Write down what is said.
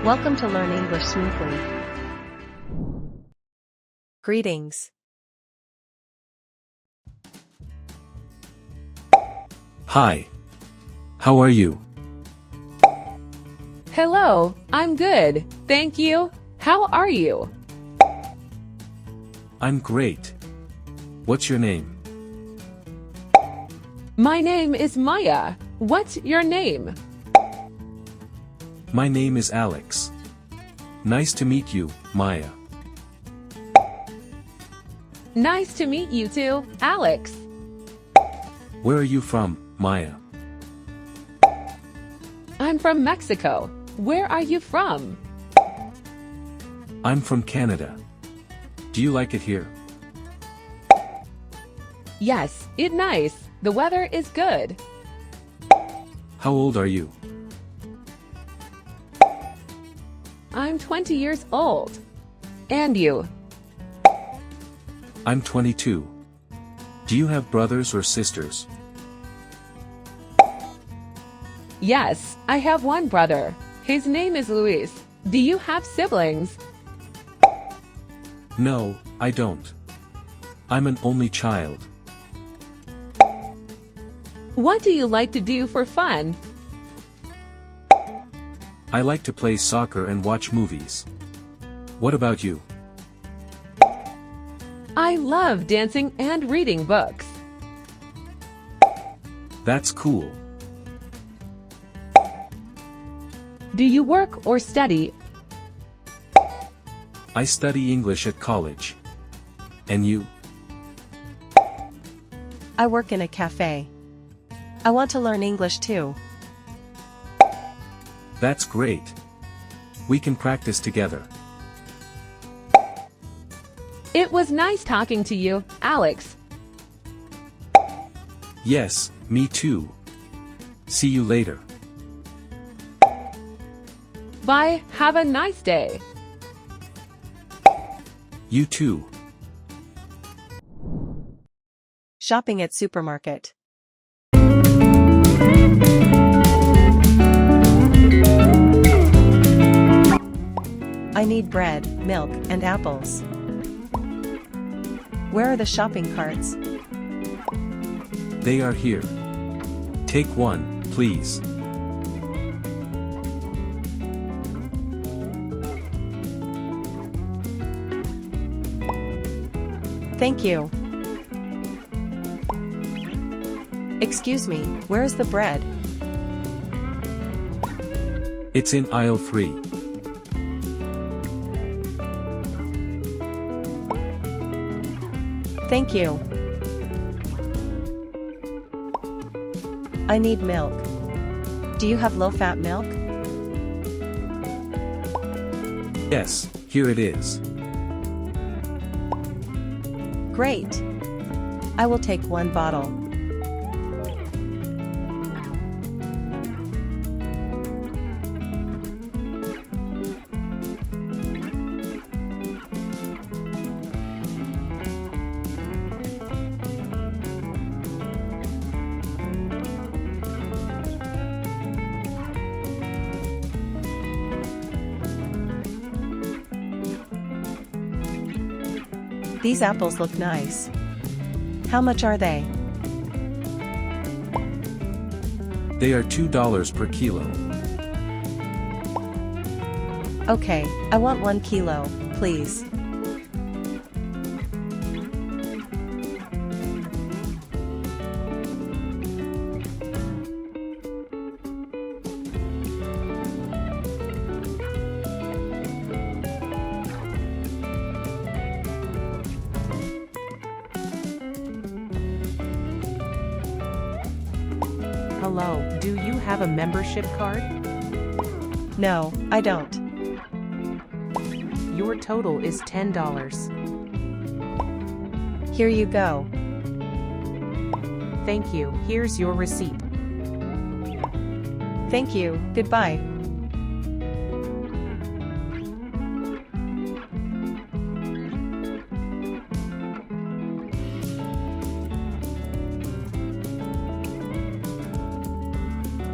Welcome to Learn English Smoothly. Greetings. Hi. How are you? Hello, I'm good, thank you. How are you? I'm great. What's your name? My name is Maya. What's your name? My name is Alex. Nice to meet you, Maya. Nice to meet you too, Alex. Where are you from, Maya? I'm from Mexico. Where are you from? I'm from Canada. Do you like it here? Yes, it's nice. The weather is good. How old are you? I'm 20 years old. And you? I'm 22. Do you have brothers or sisters? Yes, I have one brother. His name is Luis. Do you have siblings? No, I don't. I'm an only child. What do you like to do for fun? I like to play soccer and watch movies. What about you? I love dancing and reading books. That's cool. Do you work or study? I study English at college. And you? I work in a cafe. I want to learn English too. That's great. We can practice together. It was nice talking to you, Alex. Yes, me too. See you later. Bye, have a nice day. You too. Shopping at supermarket. I need bread, milk, and apples. Where are the shopping carts? They are here. Take one, please. Thank you. Excuse me, where's the bread? It's in aisle 3. Thank you. I need milk. Do you have low-fat milk? Yes, here it is. Great. I will take one bottle. These apples look nice. How much are they? They are $2 per kilo. Okay, I want 1 kilo, please. Hello, do you have a membership card? No, I don't. Your total is $10. Here you go. Thank you, here's your receipt. Thank you, goodbye.